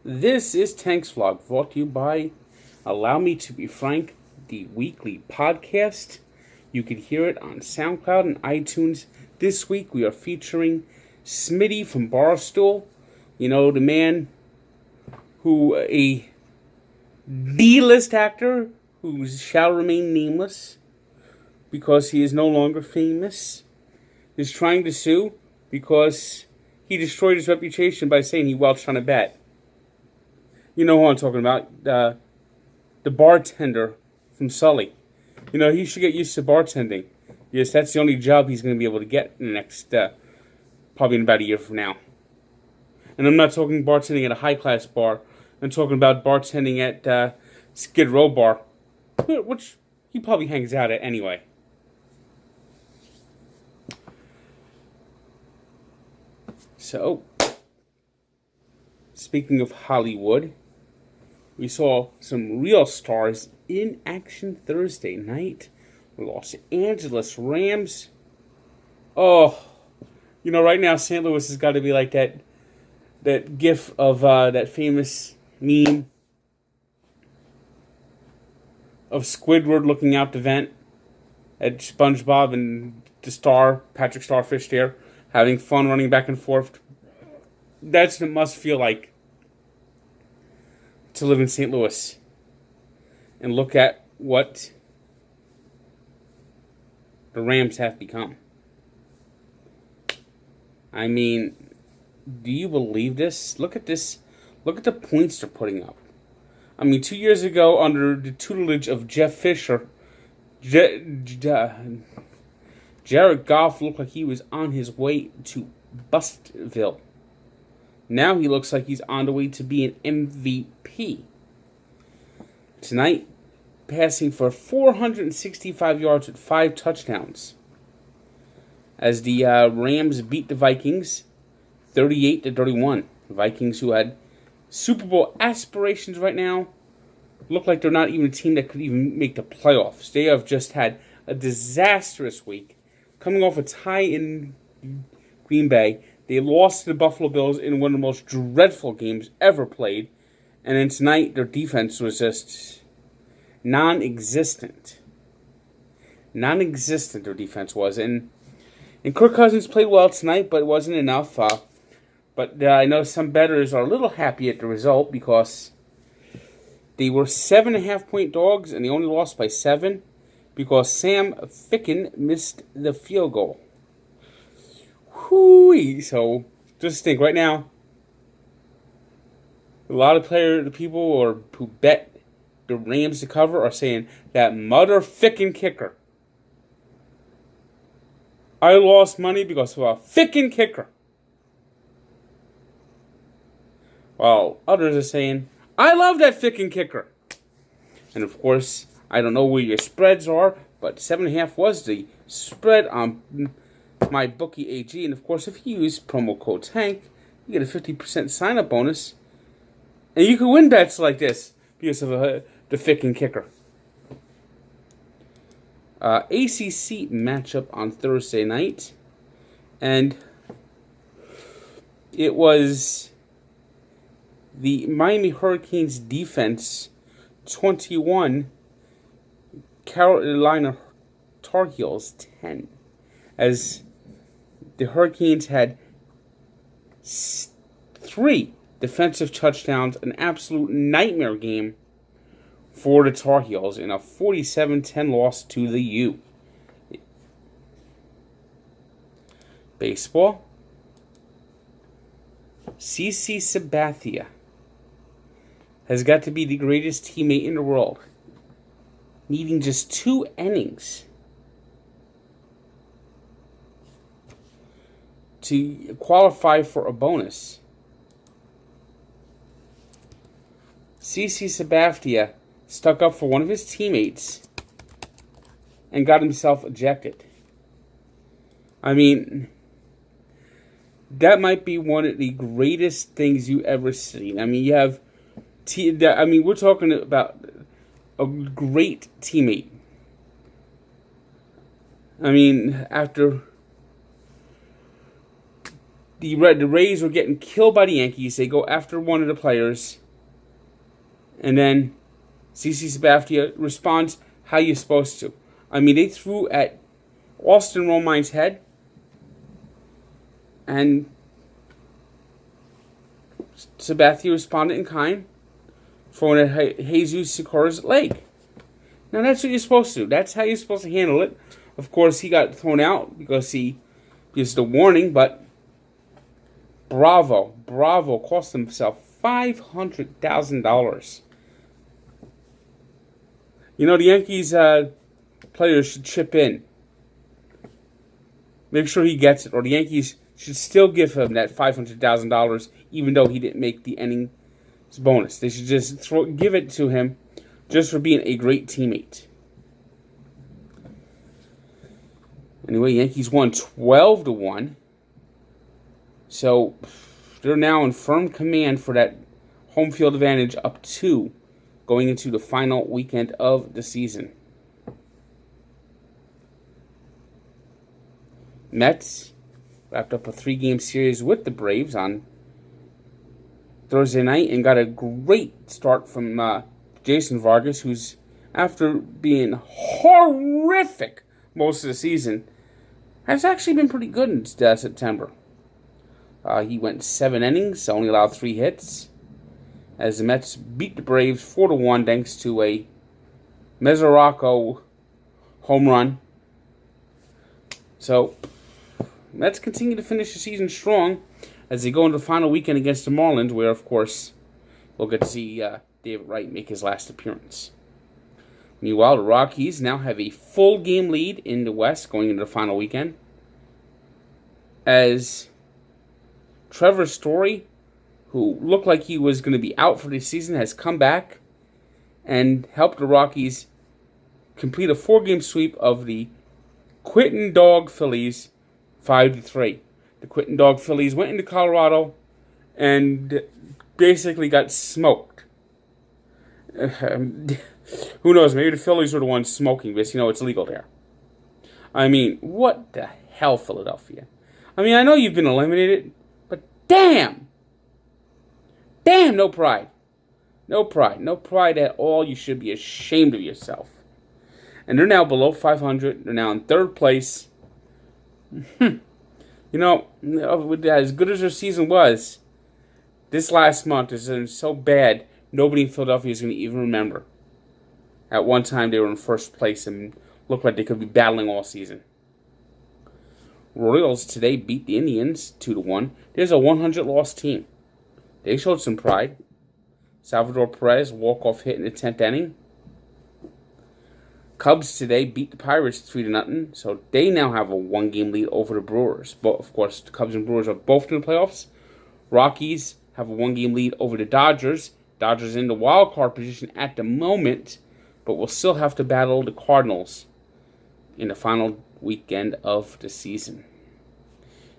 This is Tank's Vlog, brought to you by Allow Me to Be Frank, the weekly podcast. You can hear it on SoundCloud and iTunes. This week we are featuring Smitty from Barstool. You know, the man who, a D-list actor who shall remain nameless because he is no longer famous, is trying to sue because he destroyed his reputation by saying he welched on a bet. You know who I'm talking about, the bartender from Sully. You know, he should get used to bartending. Yes, that's the only job he's going to be able to get in the next, probably in about a year from now. And I'm not talking bartending at a high-class bar. I'm talking about bartending at Skid Row Bar, which he probably hangs out at anyway. So, speaking of Hollywood, we saw some real stars in action Thursday night. Los Angeles Rams. Oh, you know, right now St. Louis has got to be like that gif of that famous meme of Squidward looking out the vent at SpongeBob and Patrick Starfish there, having fun running back and forth. That's what it must feel like to live in St. Louis and look at what the Rams have become. I mean, do you believe this? Look at this. Look at the points they're putting up. I mean, 2 years ago, under the tutelage of Jeff Fisher, Jared Goff looked like he was on his way to Bustville. Now he looks like he's on the way to be an MVP. Tonight, passing for 465 yards with 5 touchdowns. As the Rams beat the Vikings 38-31. The Vikings, who had Super Bowl aspirations right now, look like they're not even a team that could even make the playoffs. They have just had a disastrous week. Coming off a tie in Green Bay, they lost to the Buffalo Bills in one of the most dreadful games ever played. And then tonight, their defense was just non-existent. Non-existent, their defense was. And Kirk Cousins played well tonight, but it wasn't enough. But I know some bettors are a little happy at the result because they were 7.5-point dogs, and they only lost by 7 because Sam Ficken missed the field goal. Whoo! So just think right now, a lot of people who bet the Rams to cover are saying that mother-fickin' kicker. I lost money because of a fickin' kicker. While others are saying, I love that fickin' kicker. And of course, I don't know where your spreads are, but 7.5 was the spread on my bookie AG. And of course, if you use promo code TANK, you get a 50% sign-up bonus. And you can win bets like this because of the fickin' kicker. ACC matchup on Thursday night. And it was the Miami Hurricanes defense 21, Carolina Tar Heels 10. As the Hurricanes had 3 defensive touchdowns, an absolute nightmare game for the Tar Heels in a 47-10 loss to the U. Baseball. CC Sabathia has got to be the greatest teammate in the world, needing just 2 innings to qualify for a bonus. CC Sabathia stuck up for one of his teammates and got himself ejected. I mean, that might be one of the greatest things you ever seen. I mean, you have, we're talking about a great teammate. I mean, after the Rays were getting killed by the Yankees. They go after one of the players, and then CC Sabathia responds how you're supposed to. I mean, they threw at Austin Romine's head, and Sabathia responded in kind, throwing at Jesus Sakura's leg. Now, that's what you're supposed to do. That's how you're supposed to handle it. Of course, he got thrown out because the warning, but Bravo cost himself $500,000. You know, the Yankees players should chip in. Make sure he gets it, or the Yankees should still give him that $500,000, even though he didn't make the innings bonus. They should just give it to him just for being a great teammate. Anyway, Yankees won 12-1. So they're now in firm command for that home field advantage up 2 going into the final weekend of the season. Mets wrapped up a 3-game series with the Braves on Thursday night and got a great start from Jason Vargas, who's, after being horrific most of the season, has actually been pretty good in September. He went 7 innings, only allowed 3 hits, as the Mets beat the Braves 4-1 thanks to a Mesoraco home run. So, Mets continue to finish the season strong as they go into the final weekend against the Marlins, where, of course, we'll get to see David Wright make his last appearance. Meanwhile, the Rockies now have a full game lead in the West going into the final weekend, as Trevor Story, who looked like he was going to be out for the season, has come back and helped the Rockies complete a 4-game sweep of the Quinton Dog Phillies 5-3. The Quinton Dog Phillies went into Colorado and basically got smoked. Who knows, maybe the Phillies were the ones smoking this. You know, it's legal there. I mean, what the hell, Philadelphia? I mean, I know you've been eliminated, but damn! Damn, no pride. No pride. No pride at all. You should be ashamed of yourself. And they're now below 500. They're now in 3rd place. You know, as good as their season was, this last month has been so bad, nobody in Philadelphia is going to even remember. At one time, they were in 1st place and looked like they could be battling all season. Royals today beat the Indians 2-1. There's a 100-loss team. They showed some pride. Salvador Perez walk-off hit in the 10th inning. Cubs today beat the Pirates 3-0, so they now have a 1-game lead over the Brewers. But of course, the Cubs and Brewers are both in the playoffs. Rockies have a 1-game lead over the Dodgers. Dodgers in the wild card position at the moment, but will still have to battle the Cardinals in the final weekend of the season.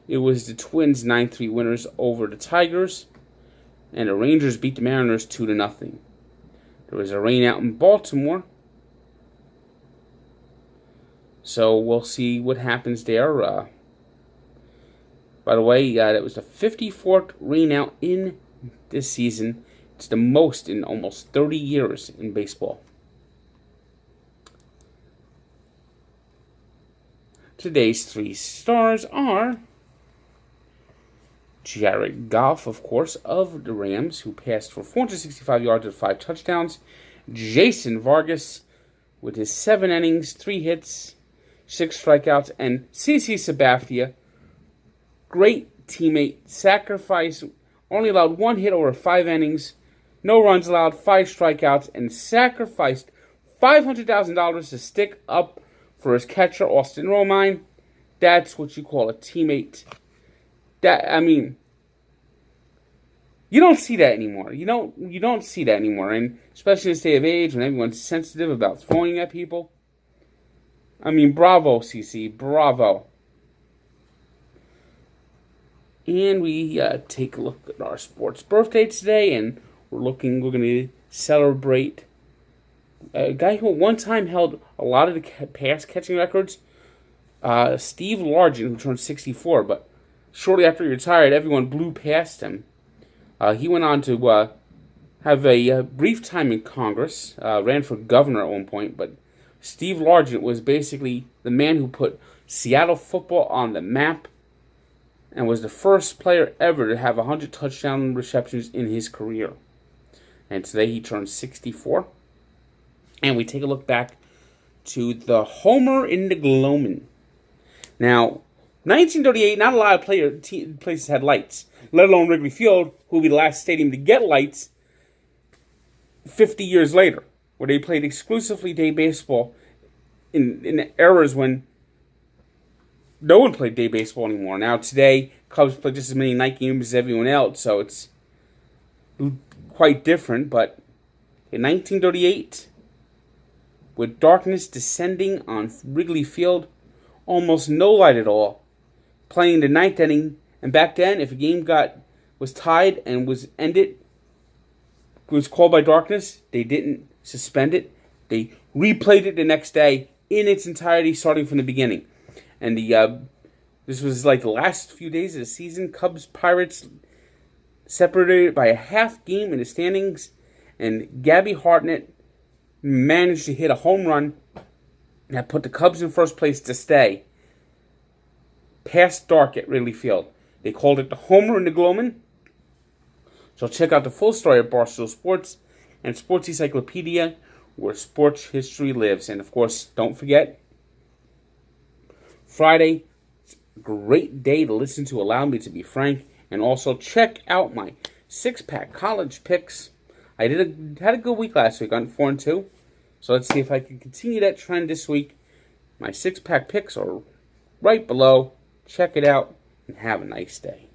It was the Twins 9-3 winners over the Tigers, and the Rangers beat the Mariners 2-0. There was a rain out in Baltimore, so we'll see what happens there. By the way, that was the 54th rain out in this season. It's the most in almost 30 years in baseball. Today's 3 stars are Jared Goff, of course, of the Rams, who passed for 465 yards and 5 touchdowns. Jason Vargas, with his 7 innings, 3 hits, 6 strikeouts. And CC Sabathia, great teammate, sacrifice, only allowed 1 hit over 5 innings, no runs allowed, 5 strikeouts, and sacrificed $500,000 to stick up for his catcher, Austin Romine. That's what you call a teammate. You don't see that anymore. You don't see that anymore, and especially in this day of age when everyone's sensitive about throwing at people. Bravo, CC, bravo. And we take a look at our sports birthday today, and we're going to celebrate a guy who at one time held a lot of the pass catching records, Steve Largent, who turned 64, but shortly after he retired, everyone blew past him. He went on to have a brief time in Congress, ran for governor at one point, but Steve Largent was basically the man who put Seattle football on the map and was the first player ever to have 100 touchdown receptions in his career. And today he turned 64. And we take a look back to the Homer in the Gloamin'. Now, 1938, not a lot of places had lights, let alone Wrigley Field, who will be the last stadium to get lights 50 years later, where they played exclusively day baseball in eras when no one played day baseball anymore. Now, today, Cubs play just as many night games as everyone else, so it's quite different. But in 1938, with darkness descending on Wrigley Field, almost no light at all, playing the ninth inning, and back then, if a game was tied and was ended, was called by darkness, they didn't suspend it. They replayed it the next day in its entirety, starting from the beginning. And this was like the last few days of the season. Cubs Pirates separated by a half game in the standings, and Gabby Hartnett managed to hit a home run that put the Cubs in first place to stay past dark at Wrigley Field. They called it the Homer in the Gloamin'. So check out the full story of Barstool Sports and Sports Encyclopedia, where sports history lives. And of course, don't forget, Friday, it's a great day to listen to Allow Me to Be Frank. And also check out my six-pack college picks. I had a good week last week. I went 4-2. So let's see if I can continue that trend this week. My six-pack picks are right below. Check it out and have a nice day.